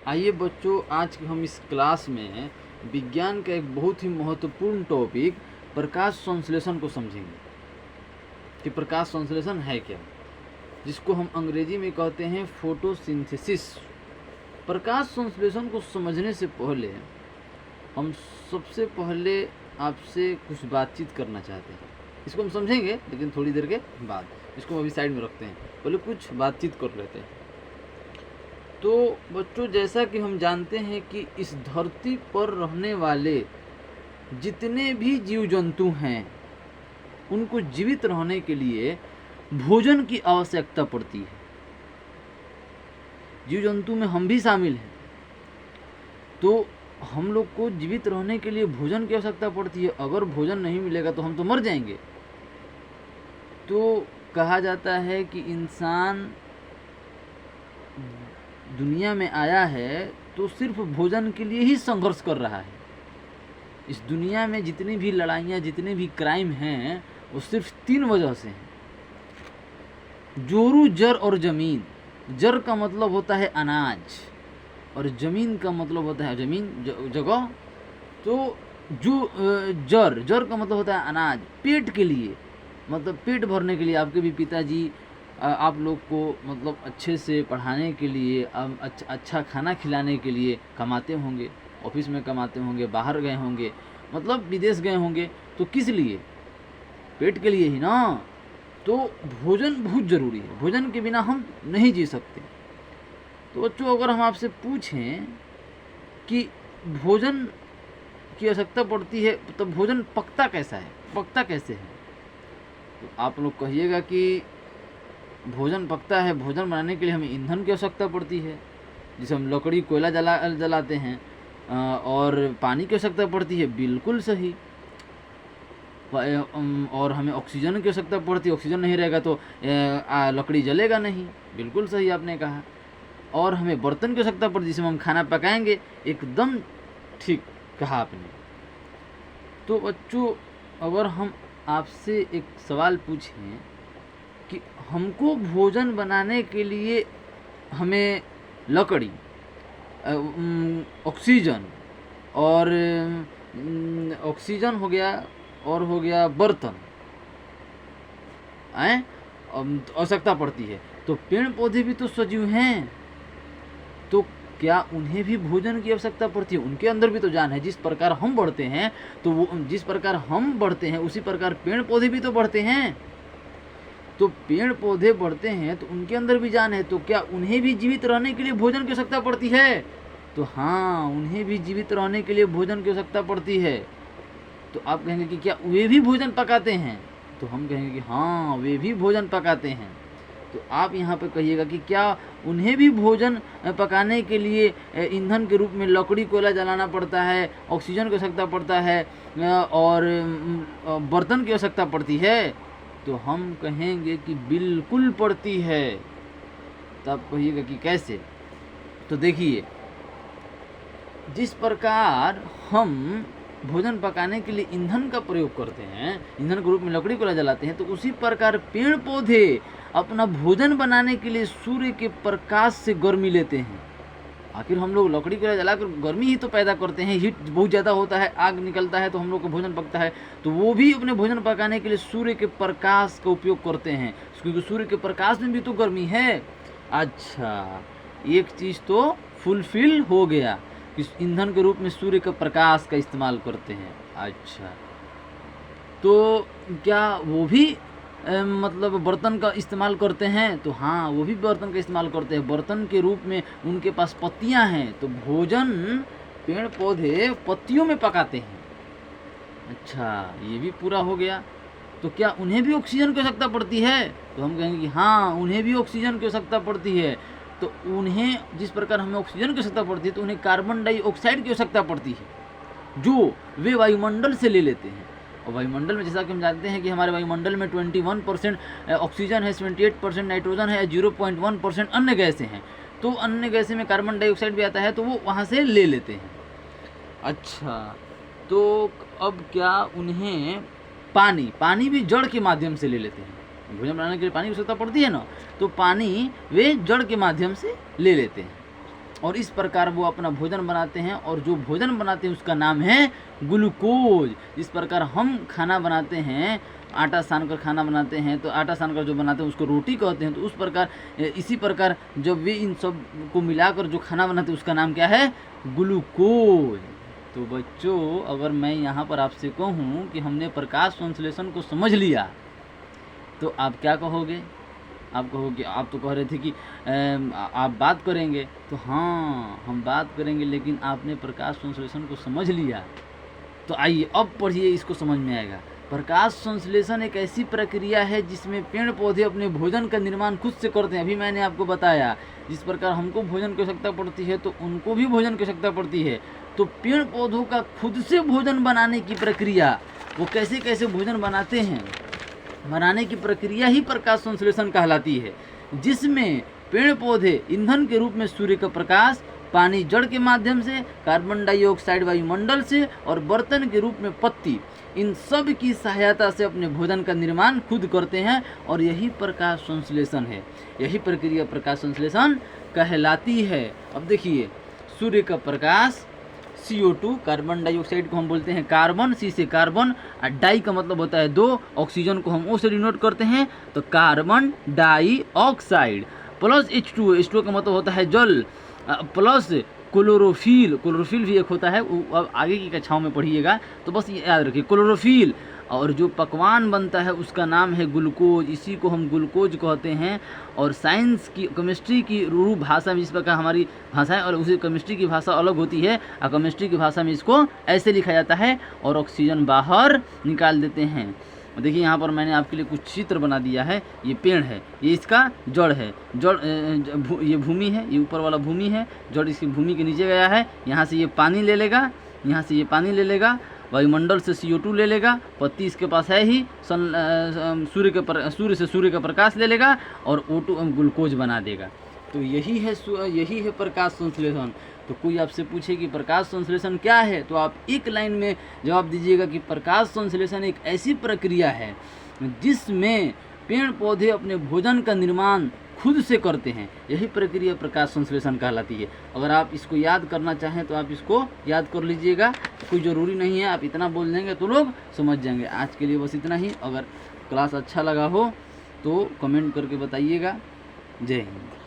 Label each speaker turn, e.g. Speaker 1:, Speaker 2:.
Speaker 1: आइए बच्चों, आज हम इस क्लास में विज्ञान का एक बहुत ही महत्वपूर्ण टॉपिक प्रकाश संश्लेषण को समझेंगे कि प्रकाश संश्लेषण है क्या, जिसको हम अंग्रेजी में कहते हैं फोटोसिंथेसिस। प्रकाश संश्लेषण को समझने से पहले हम सबसे पहले आपसे कुछ बातचीत करना चाहते हैं। इसको हम समझेंगे लेकिन थोड़ी देर के बाद, इसको अभी साइड में रखते हैं, पहले कुछ बातचीत कर लेते हैं। तो बच्चों, जैसा कि हम जानते हैं कि इस धरती पर रहने वाले जितने भी जीव जंतु हैं उनको जीवित रहने के लिए भोजन की आवश्यकता पड़ती है। जीव जंतु में हम भी शामिल हैं। तो हम लोग को जीवित रहने के लिए भोजन की आवश्यकता पड़ती है। अगर भोजन नहीं मिलेगा तो हम तो मर जाएंगे। तो कहा जाता है कि इंसान दुनिया में आया है तो सिर्फ भोजन के लिए ही संघर्ष कर रहा है। इस दुनिया में जितनी भी लड़ाइयाँ, जितने भी क्राइम हैं, वो सिर्फ 3 वजह से हैं। जोरू, जर और जमीन। जर का मतलब होता है अनाज और जमीन का मतलब होता है जमीन, जगह। तो जो जर का मतलब होता है अनाज, पेट के लिए, मतलब पेट भरने के लिए। आपके भी पिताजी आप लोग को मतलब अच्छे से पढ़ाने के लिए, अच्छा खाना खिलाने के लिए कमाते होंगे, ऑफिस में कमाते होंगे, बाहर गए होंगे, मतलब विदेश गए होंगे। तो किस लिए? पेट के लिए ही ना। तो भोजन बहुत ज़रूरी है, भोजन के बिना हम नहीं जी सकते। तो बच्चों, अगर हम आपसे पूछें कि भोजन की आवश्यकता पड़ती है तो भोजन पकता कैसा है, पकता कैसे है, तो आप लोग कहिएगा कि भोजन पकता है, भोजन बनाने के लिए हमें ईंधन की आवश्यकता पड़ती है, जिसे हम लकड़ी, कोयला जलाते हैं, और पानी की आवश्यकता पड़ती है। बिल्कुल सही। और हमें ऑक्सीजन की आवश्यकता पड़ती है। ऑक्सीजन नहीं रहेगा तो लकड़ी जलेगा नहीं। बिल्कुल सही आपने कहा। और हमें बर्तन की आवश्यकता पड़ती है जिसमें हम खाना पकाएंगे। एकदम ठीक कहा आपने। तो बच्चों, अगर हम आपसे एक सवाल पूछें कि हमको भोजन बनाने के लिए हमें लकड़ी, ऑक्सीजन, और ऑक्सीजन हो गया और हो गया बर्तन आवश्यकता पड़ती है, तो पेड़ पौधे भी तो सजीव हैं। तो क्या उन्हें भी भोजन की आवश्यकता पड़ती है? उनके अंदर भी तो जान है। जिस प्रकार हम बढ़ते हैं तो वो, जिस प्रकार हम बढ़ते हैं उसी प्रकार पेड़ पौधे भी तो बढ़ते हैं। तो पेड़ पौधे बढ़ते हैं तो उनके अंदर भी जान है। तो क्या उन्हें भी जीवित रहने के लिए भोजन की आवश्यकता पड़ती है? तो हाँ, उन्हें भी जीवित रहने के लिए भोजन की आवश्यकता पड़ती है। तो आप कहेंगे कि क्या वे भी भोजन पकाते हैं? तो हम कहेंगे कि हाँ, वे भी भोजन पकाते हैं। तो आप यहाँ पे कहिएगा कि क्या उन्हें भी भोजन पकाने के लिए ईंधन के रूप में लकड़ी, कोयला जलाना पड़ता है, ऑक्सीजन की आवश्यकता पड़ता है, और बर्तन की आवश्यकता पड़ती है? तो हम कहेंगे कि बिल्कुल पड़ती है। तो आप कहिएगा कि कैसे? तो देखिए, जिस प्रकार हम भोजन पकाने के लिए ईंधन का प्रयोग करते हैं, ईंधन के रूप में लकड़ी कोयला जलाते हैं, तो उसी प्रकार पेड़ पौधे अपना भोजन बनाने के लिए सूर्य के प्रकाश से गर्मी लेते हैं। आखिर हम लोग लकड़ी कोयला जलाकर गर्मी ही तो पैदा करते हैं। हीट बहुत ज़्यादा होता है, आग निकलता है तो हम लोग को भोजन पकता है। तो वो भी अपने भोजन पकाने के लिए सूर्य के प्रकाश का उपयोग करते हैं, क्योंकि सूर्य के प्रकाश में भी तो गर्मी है। अच्छा, एक चीज़ तो फुलफिल हो गया कि ईंधन के रूप में सूर्य के प्रकाश का इस्तेमाल करते हैं। अच्छा, तो क्या वो भी मतलब बर्तन का इस्तेमाल करते हैं? तो हाँ, वो भी बर्तन का इस्तेमाल करते हैं। बर्तन के रूप में उनके पास पत्तियां हैं, तो भोजन पेड़ पौधे पत्तियों में पकाते हैं। अच्छा, ये भी पूरा हो गया। तो क्या उन्हें भी ऑक्सीजन की आवश्यकता पड़ती है? तो हम कहेंगे कि हाँ, उन्हें भी ऑक्सीजन की आवश्यकता पड़ती है। तो उन्हें जिस प्रकार हमें ऑक्सीजन की आवश्यकता पड़ती है, तो उन्हें कार्बन डाइऑक्साइड की आवश्यकता पड़ती है, जो वे वायुमंडल से ले लेते हैं। और वायुमंडल में, जैसा कि हम जानते हैं कि हमारे वायुमंडल में 21% ऑक्सीजन है, 78% नाइट्रोजन है, 0.1% अन्य गैसें हैं। तो अन्य गैसें में कार्बन डाइऑक्साइड भी आता है, तो वो वहाँ से ले लेते हैं। अच्छा, तो अब क्या उन्हें पानी भी जड़ के माध्यम से ले लेते हैं। भोजन बनाने के लिए पानी की आवश्यकता पड़ती है ना, तो पानी वे जड़ के माध्यम से ले लेते हैं। और इस प्रकार वो अपना भोजन बनाते हैं, और जो भोजन बनाते हैं उसका नाम है ग्लूकोज। इस प्रकार हम खाना बनाते हैं, आटा सान कर खाना बनाते हैं, तो आटा सान कर जो बनाते हैं उसको रोटी कहते हैं। तो उस प्रकार इसी प्रकार जब वे इन सब को मिलाकर जो खाना बनाते हैं उसका नाम क्या है? ग्लूकोज। तो बच्चों, अगर मैं यहाँ पर आपसे कहूँ कि हमने प्रकाश संश्लेषण को समझ लिया, तो आप क्या कहोगे? आप कहोगे, आप तो कह रहे थे कि आप बात करेंगे। तो हाँ, हम बात करेंगे, लेकिन आपने प्रकाश संश्लेषण को समझ लिया। तो आइए अब पढ़िए, इसको समझ में आएगा। प्रकाश संश्लेषण एक ऐसी प्रक्रिया है जिसमें पेड़ पौधे अपने भोजन का निर्माण खुद से करते हैं। अभी मैंने आपको बताया, जिस प्रकार हमको भोजन की आवश्यकता पड़ती है तो उनको भी भोजन की आवश्यकता पड़ती है। तो पेड़ पौधों का खुद से भोजन बनाने की प्रक्रिया, वो कैसे कैसे भोजन बनाते हैं, बनाने की प्रक्रिया ही प्रकाश संश्लेषण कहलाती है, जिसमें पेड़ पौधे ईंधन के रूप में सूर्य का प्रकाश, पानी जड़ के माध्यम से, कार्बन डाइऑक्साइड वायुमंडल से, और बर्तन के रूप में पत्ती, इन सब की सहायता से अपने भोजन का निर्माण खुद करते हैं। और यही प्रकाश संश्लेषण है, यही प्रक्रिया प्रकाश संश्लेषण कहलाती है। अब देखिए, सूर्य का प्रकाश, CO2 कार्बन डाइऑक्साइड को हम बोलते हैं कार्बन, C से कार्बन, और डाई का मतलब होता है 2, ऑक्सीजन को हम O से डिनोट करते हैं, तो कार्बन डाइऑक्साइड, प्लस H2O का मतलब होता है जल, प्लस क्लोरोफिल, क्लोरोफिल भी एक होता है, अब आगे की कक्षाओं में पढ़िएगा, तो बस ये याद रखिए क्लोरोफिल। और जो पकवान बनता है उसका नाम है ग्लूकोज, इसी को हम ग्लूकोज कहते हैं। और साइंस की, केमिस्ट्री की रूप भाषा में, इस प्रकार हमारी भाषा है और उसी केमिस्ट्री की भाषा अलग होती है, और केमिस्ट्री की भाषा में इसको ऐसे लिखा जाता है, और ऑक्सीजन बाहर निकाल देते हैं। देखिए यहाँ पर मैंने आपके लिए कुछ चित्र बना दिया है। ये पेड़ है, ये इसका जड़ है, जड़ ये भूमि है, ये ऊपर वाला भूमि है, जड़ इसकी भूमि के नीचे गया है। यहाँ से ये पानी ले लेगा, यहाँ से ये पानी ले लेगा, वायुमंडल से CO2 ले लेगा, पत्ती इसके पास है ही, सूर्य से सूर्य का प्रकाश ले लेगा, और O2 ग्लूकोज बना देगा। तो यही है प्रकाश संश्लेषण। तो कोई आपसे पूछे कि प्रकाश संश्लेषण क्या है, तो आप एक लाइन में जवाब दीजिएगा कि प्रकाश संश्लेषण एक ऐसी प्रक्रिया है जिसमें पेड़ पौधे अपने भोजन का निर्माण खुद से करते हैं। यही प्रक्रिया प्रकाश संश्लेषण कहलाती है। अगर आप इसको याद करना चाहें तो आप इसको याद कर लीजिएगा, कोई ज़रूरी नहीं है, आप इतना बोल देंगे तो लोग समझ जाएंगे। आज के लिए बस इतना ही। अगर क्लास अच्छा लगा हो तो कमेंट करके बताइएगा। जय हिंद।